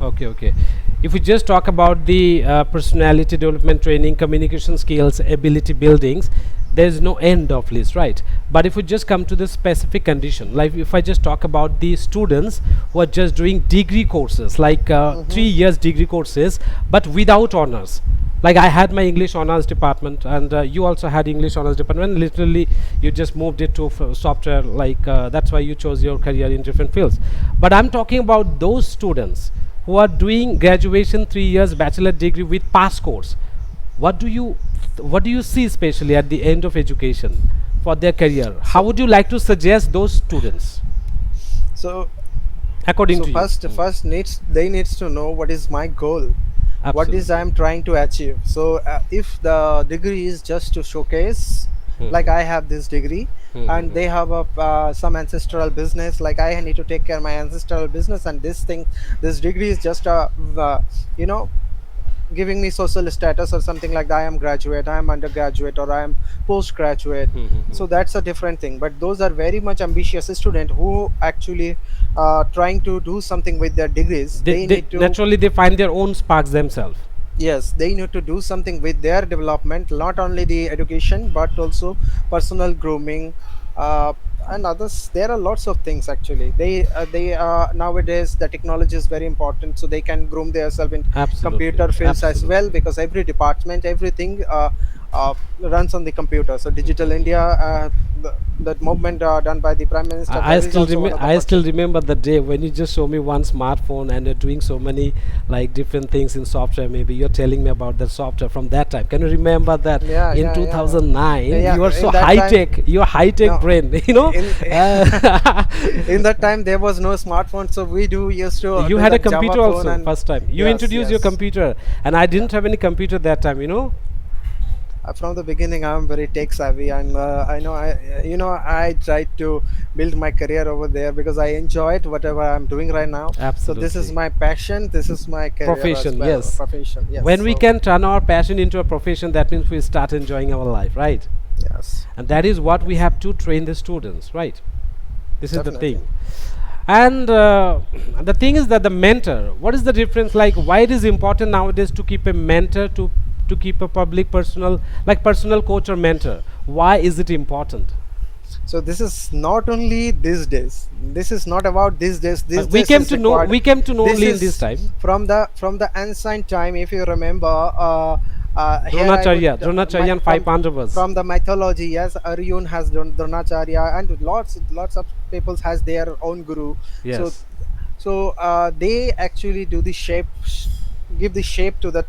Okay, okay. If we just talk about the personality development training, communication skills, ability buildings, there's no end of list, right? But if we just come to the specific condition, like if I just talk about the students who are just doing degree courses, like 3 years degree courses, but without honors. Like I had my English honors department, and you also had English honors department. Literally, you just moved it to software. Like that's why you chose your career in different fields. But I'm talking about those students who are doing graduation 3 years bachelor degree with pass course. What do you see especially at the end of education for their career? How would you like to suggest those students So according so to you? first needs to know what is my goal, what is Absolutely. I'm trying to achieve. So if the degree is just to showcase, like Mhm. I have this degree, and Mhm. they have a some ancestral business, like I need to take care of my ancestral business, and this degree is just a you know giving me social status or something like that. I am graduate, I am undergraduate, or I am postgraduate. Mhm. So that's a different thing, but those are very much ambitious student who actually trying to do something with their degrees. They They need to, naturally they find their own sparks themselves. yes, they need to do something with their development, not only the education but also personal grooming, uh, and others. There are lots of things actually. They nowadays the technology is very important, so they can groom themselves in Absolutely, computer fields as well, absolutely. because every department, everything runs on the computer. So Digital India, that movement done by the Prime Minister, I that is still also one of the I still project. remember the day when you just show me one smartphone and you're doing so many like different things in software. Maybe you're telling me about the software from that time. Can you remember that Yeah, in yeah, yeah, yeah. 2009 Yeah, you are so in that high time, tech, you're high tech no, brain, you know? in Uh, in that time there was no smartphone, so we do used to you do had a that Java computer phone. also And first time. You yes, introduced your yes, computer, and I yeah. didn't have any computer that time. You know. From the beginning I'm very tech savvy, and I know I tried to build my career over there because I enjoyed whatever I'm doing right now. So this is Absolutely. my passion, this is my career as Profession, well, yes. profession. Yes, When we so can turn our passion into a profession, that means we start enjoying our life, right? yes, And that is what we have to train the students, right? This is the definitely. thing. And the thing is that the mentor, what is the difference? Like, why it is important nowadays to keep a mentor, to keep a public personal, like personal coach or mentor? Why is it important? So this is not only these days. This is not about these days. These We days came is to know. required. We came to know This only in this is time. from the ancient time. If you remember, here I would Dronacharya and five Pandavas. from the mythology. Yes, Arjun has Dronacharya, and lots of people has their own guru. So Yes. they actually do the give the shape to that.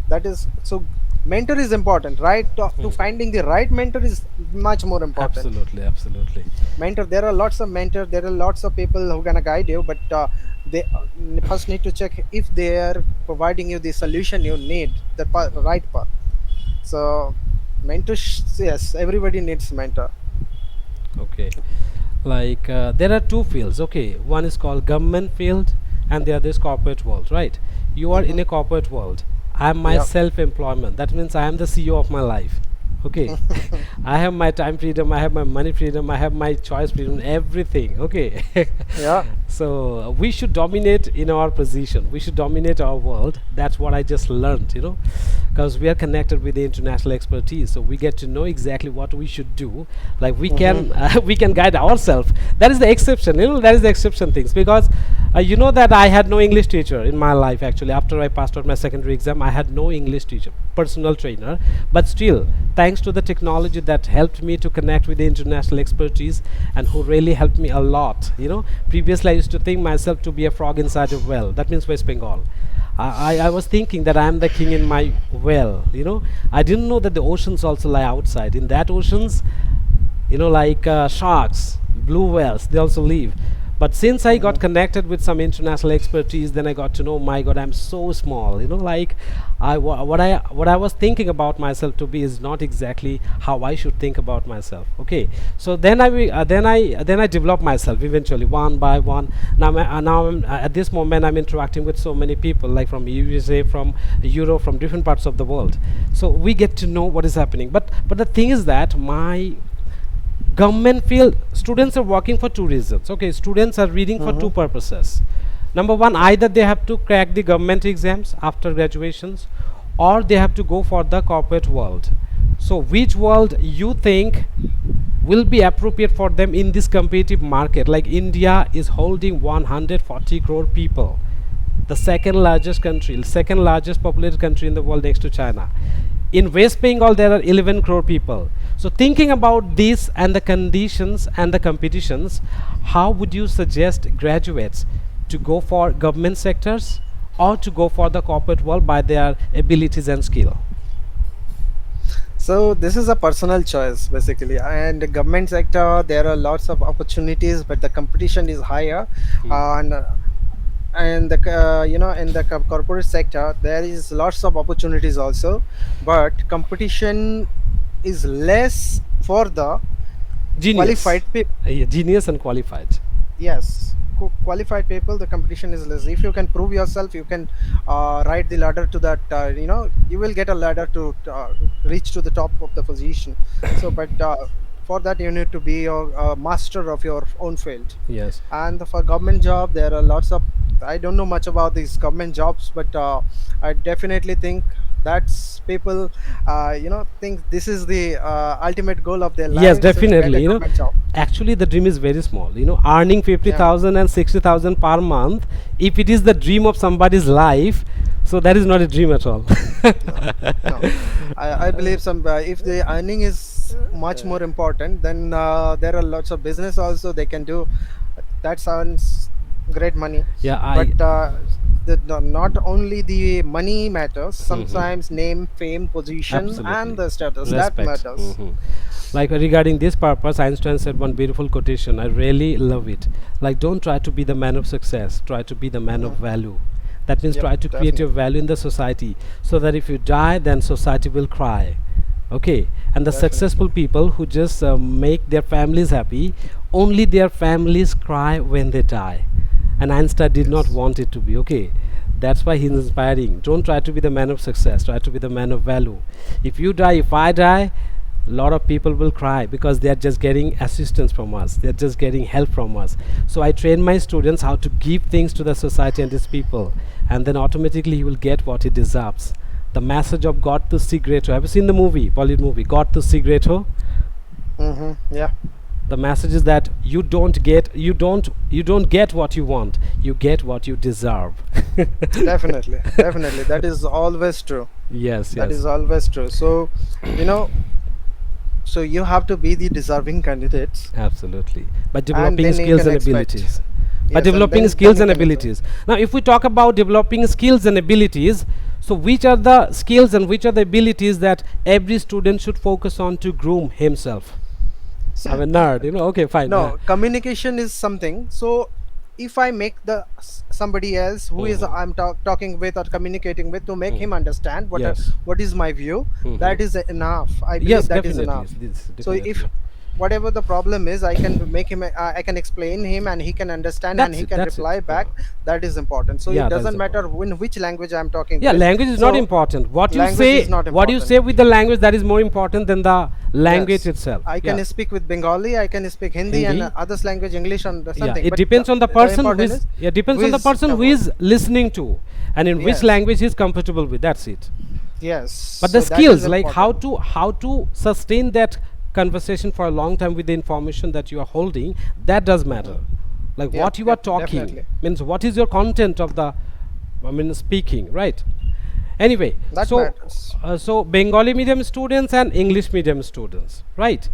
That is so. Mentor is important, right? To finding the right mentor is much more important. Absolutely, absolutely. Mentor, there are lots of mentors, there are lots of people who gonna guide you, but they first need to check if they are providing you the solution you need, the right path. So mentors, yes, everybody needs mentor. Okay. Like there are two fields. Okay, one is called government field, and the other is corporate world. Right? You are in Hmm. a corporate world. I am my Yeah. self-employment. That means I am the CEO of my life. Okay. I have my time freedom, I have my money freedom, I have my choice freedom, everything. Okay. Yeah. So we should dominate in our position, we should dominate our world. That's what I just learned, because we are connected with the international expertise, so we get to know exactly what we should do. Like we Hmm. can we can guide ourselves. That is the exception, that is the exception things. Because you know that I had no English teacher in my life. Actually, after I passed out my secondary exam, I had no English teacher, personal trainer. But still, thanks to the technology that helped me to connect with the international expertise, and who really helped me a lot. Previously I used to think myself to be a frog inside a well. That means West Bengal. I was thinking that I am the king in my well. I didn't know that the oceans also lie outside. In that oceans, like sharks, blue whales, they also live. But since I got Hmm. connected with some international expertise, then I got to know, my God, I'm so small. Like what I was thinking about myself to be is not exactly how I should think about myself. Okay, so then I developed myself eventually one by one. At this moment I'm interacting with so many people, like from USA, from Europe, from different parts of the world. So we get to know what is happening. But the thing is that my government field students are working for two reasons. Okay, students are reading for Hmm. two purposes. Number one, either they have to crack the government exams after graduations, or they have to go for the corporate world. So which world you think will be appropriate for them in this competitive market? Like India is holding 140 crore people, the second largest country, second largest populated country in the world next to China. In West Bengal, there are 11 crore people. So, thinking about this and the conditions and the competitions, how would you suggest graduates to go for government sectors or to go for the corporate world by their abilities and skill? So this is a personal choice basically, and the government sector there are lots of opportunities, but the competition is higher, and in the corporate sector there is lots of opportunities also, but competition is less for the Genius. qualified people. Yeah, genius and qualified. Yes, qualified people, the competition is less. If you can prove yourself, you can ride the ladder to that, you will get a ladder to reach to the top of the position. So but for that you need to be a master of your own field. Yes. And for government job there are lots of, I don't know much about these government jobs, but I definitely think that's people think this is the ultimate goal of their Yes, lives is get a definitely. government job. Actually, the dream is very small. Earning Yeah. 50,000 and 60,000 per month, if it is the dream of somebody's life, so that is not a dream at all. No, no. I believe some if the earning is much more important, then there are lots of business also they can do. That sounds great money, Yeah, but not only the money matters. Sometimes name, fame, position, and absolutely. the status that Respect. matters. Like regarding this purpose, Einstein said one beautiful quotation. I really love it. Like, don't try to be the man of success, try to be the man of Mhm. value. That means Yep, try to create your definitely, value in the society so that if you die, then society will cry. Okay, and the successful definitely. people who just make their families happy, only their families cry when they die. And Einstein did not Yes, want it to be. Okay, that's why he's inspiring. Don't try to be the man of success, try to be the man of value. If you die, if I die, a lot of people will cry because they are just getting assistance from us, they are just getting help from us. So I train my students how to give things to the society and these people, and then automatically he will get what he deserves. The message of God to Sigreto, have you seen the movie, Bollywood movie God to Sigreto? yeah, The message is that you don't get what you want, you get what you deserve. definitely, definitely. That is always true. Yes, That yes. is always true. So you know, so you have to be the deserving candidates, Absolutely. By and developing then you skills can and expect. abilities. By Yes, and developing then skills you and can expect. abilities. Now, if we talk about developing skills and abilities, so which are the skills and which are the abilities that every student should focus on to groom himself? I'm So a nerd. Okay, fine. no, communication is something. So if I make the somebody else who is Mhm. I'm talking with or communicating with, to make him understand Yes. what is my view, Mhm. that is enough. I Yes, believe that is definitely. enough. This So if definitely. whatever the problem is, I can make him, I can explain him and he can understand and That's he it. can That's it. reply back. That is important. So it Yeah, that is doesn't matter important. in which language I'm talking Yeah, with. language is not So important. What you language is say, not what you important. say with the language, that is more important than the language Yes, itself. I Yeah. can speak with Bengali, I can speak Hindi and Hindi. others language, English and Yeah, something. it But depends on the the person who important is. is Yeah, depends who on the is person who about. is listening to, and in which Yes, language he is comfortable with. That's it. yes. But the So that is skills, like how important. to how to sustain that conversation for a long time with the information that you are holding, that does matter. Mhm. Like Yep, what you are yep, talking definitely. means what is your content of the, I mean, speaking, right? Anyway, That matters. so Bengali medium students and English medium students, right?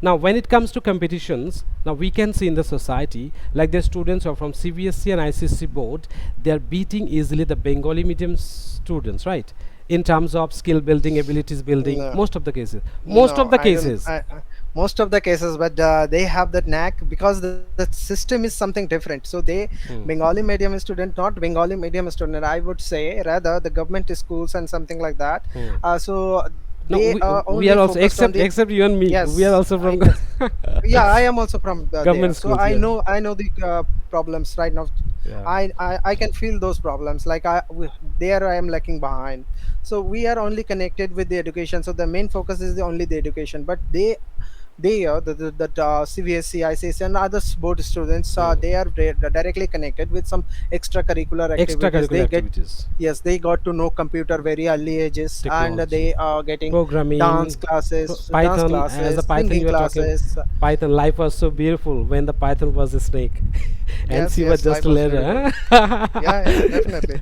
Now, when it comes to competitions, now we can see in the society, like the students who are from CBSC and ICC board, they are beating easily the Bengali medium students, right? In terms of skill building, abilities building, No, most of the cases. Most of no, the I don't. cases. Most of the cases, but they have that knack because the system is something different. So they Hmm. Bengali medium student, not Bengali medium student. I would say rather the government schools and something like that. Hmm. So No, they are we only are also, focused on except the. except you and me, we are Yes, also from yes. Yeah, I am also from there, government so schools. Yeah. I know the problems right now. Yeah. I can feel those problems, like there I am lacking behind. So we are only connected with the education, so the main focus is the only the education, but they they CVSC, ICSC, and other board students, Hmm. they are directly connected with some extracurricular activities. Extracurricular They get, activities, yes, they got to know computer very early ages, and technology, they are getting dance programming, classes, Python. As a Python, singing you are talking classes. Python. Life was so beautiful when the Python was a snake, and Yes, she was yes, just life a was beautiful. letter. Yeah, yeah, definitely,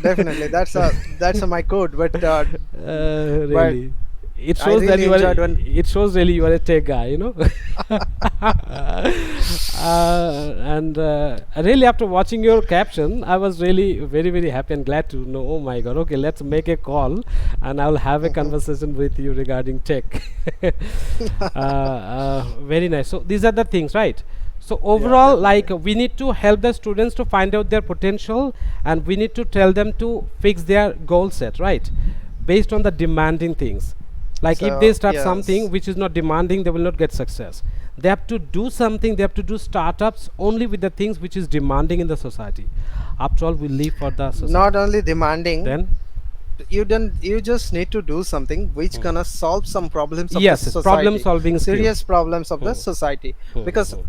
definitely. That's my code, but Really, it I shows that really you are. enjoyed when. It shows really you are a tech guy, you know. And really, after watching your caption, I was really very happy and glad to know. Oh my God! Okay, let's make a call, and I'll have a Mhm. conversation with you regarding tech. Very nice. So these are the things, right? So Yeah, overall, like definitely. we need to help the students to find out their potential, and we need to tell them to fix their goal set, right, based on the demanding things. Like if they So start something yes, which is not demanding, they will not get success. They have to do something. They have to do startups only with the things which is demanding in the society. After all, we live for the not society. only demanding, Then you just need to do something which hmm. gonna solve some problems of the Yes, yes, problem society, solving skill. serious problems of the Hmm. society. Hmm, hmm, Because hmm.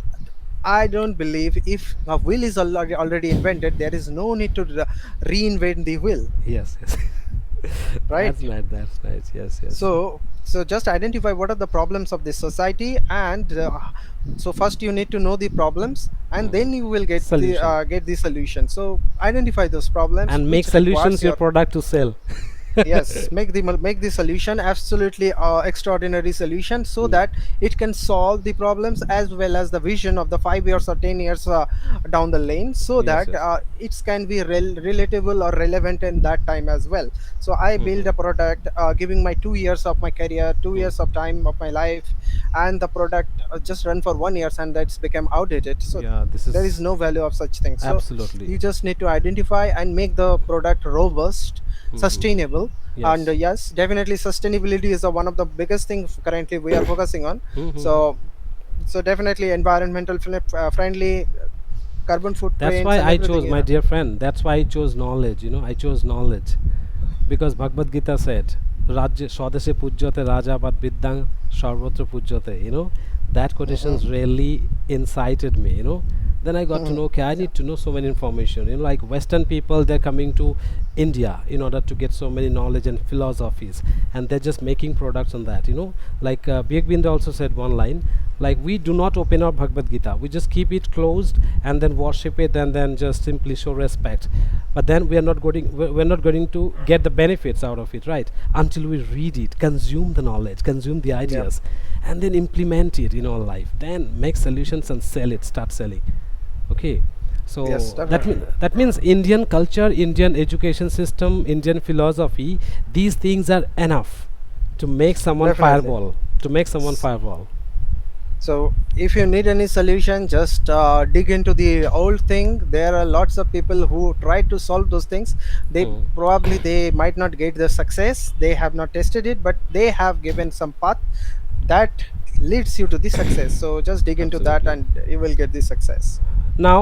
I don't believe if a wheel is already invented, there is no need to reinvent the wheel, Yes, yes. right? That's nice. That's nice. Yes, yes. So just identify what are the problems of this society, and so first you need to know the problems, and Hmm. then you will Solution. get the solution. So identify those problems And make which requires solutions your your. product to sell. Yes, make the solution absolutely extraordinary solution, so Hmm. that it can solve the problems as well as the vision of the 5 years or 10 years down the lane, so Yes, that yes. it can be relatable or relevant in that time as well. So I Hmm, build hmm, a product, giving my 2 years of my career, two hmm. years of time of my life, and the product just run for 1 year and that's become outdated. So Yeah, this there is is no value of such things. So absolutely. you just need to identify and make the product robust, Hmm, hmm, hmm. sustainable. And Yes. yes, definitely sustainability is one of the biggest things currently we are focusing on. Hmm, hmm, hmm. So definitely environmental friendly, carbon That's footprints why and I everything, chose, my yeah. dear friend. That's why I chose knowledge. I chose knowledge because Bhagavad Gita said, "Rajya Swadeshe Pujyate Raja Bhat Vidyang Sarvatra Pujyate." That quotations Mhm. really incited me. Then I got to know. Mhm. Okay, I need to know so many information. Like Western people, they're coming to India in order to get so many knowledge and philosophies, and they're just making products on that. Like Bhag Binder also said one line, like we do not open our Bhagavad Gita, we just keep it closed and then worship it and then just simply show respect, but then we're not going to get the benefits out of it, right, until we read it, consume the knowledge, consume the Yeah. ideas, and then implement it in our life, then make solutions and sell it, start selling. Okay, Yes, so definitely. that means Indian culture, Indian education system, Indian philosophy, these things are enough to make someone Definitely. fireball, to make someone fireball. So if you need any solution, just dig into the old thing. There are lots of people who try to solve those things. They Hmm. probably they might not get the success. They have not tested it, but they have given some path that leads you to the success. So just dig into that, Absolutely. and you will get the success. Now,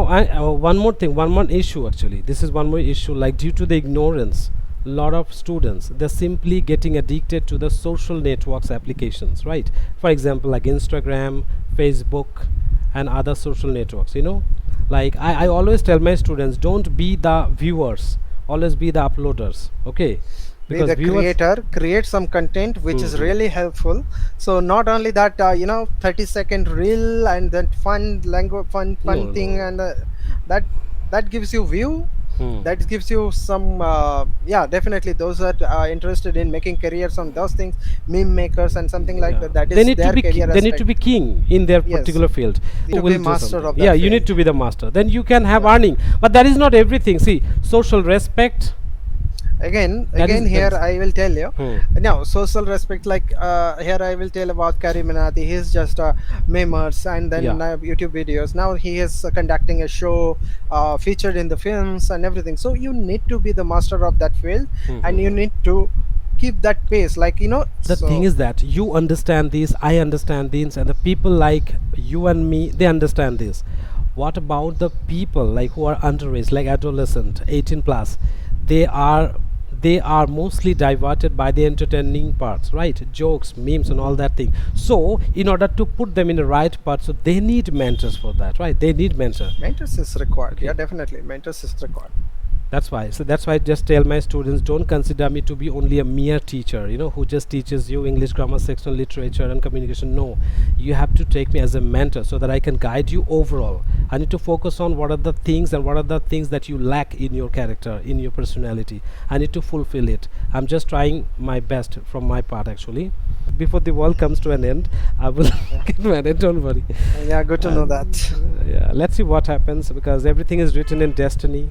one more thing, one more issue actually. This is one more issue. Like due to the ignorance, lot of students they're simply getting addicted to the social networks applications, right? For example, like Instagram, Facebook, and other social networks. Like I always tell my students, don't be the viewers, always be the uploaders. Okay, Be because the viewers. creator, create some content which is Hmm. really helpful. So not only that, 30-second reel and then fun language, fun No, no, thing, no. and that that gives you view, Hmm. that gives you some, yeah, definitely those that are interested in making careers on those things, meme makers and something like Yeah, that, that they is need to their be career they need to aspect. be king in their Yes, particular field. to be Will do master something. of Yeah, that you need field. to be the master. Then you can have Yeah. earning, but that is not everything. See, social respect. That Again, is that here is. I will tell you. Hmm. Now social respect, like here I will tell about Kariminati. He's just memers and then Yeah. YouTube videos. Now he is conducting a show, featured in the films and everything. So you need to be the master of that field, Hmm, hmm, and you hmm. need to keep that pace, like The thing so. is that you understand this, I understand this, and the people like you and me, they understand this. What about the people like who are underage, like adolescent, 18 plus? They are they are mostly diverted by the entertaining parts, right? Jokes, memes, and all that thing. So in order to put them in the right part, so they need mentors for that, right? They need mentor. Mentors is required. Okay. Yeah, definitely. Mentors is required. That's why. So that's why I just tell my students, don't consider me to be only a mere teacher, who just teaches you English grammar, sectional literature, and communication. No, you have to take me as a mentor so that I can guide you overall. I need to focus on what are the things and what are the things that you lack in your character, in your personality. I need to fulfill it. I'm just trying my best from my part, actually. Before the world comes to an end, I will get married. Don't worry. Yeah, good to know that. Yeah, let's see what happens, because everything is written in destiny.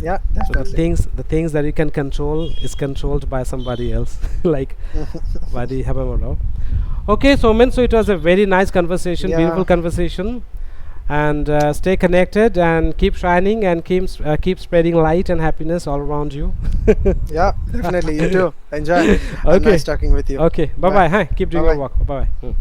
Yeah, So the definitely. things that you can control is controlled by somebody else, like by the Habamaro. Okay, so man, so it was a very nice conversation, beautiful Yeah, conversation, and stay connected and keep shining and keep spreading light and happiness all around you. yeah, definitely. You too. Enjoy. And Okay, nice talking with you. okay, bye Bye. bye. Hi, keep doing your Bye-bye. work. Bye bye.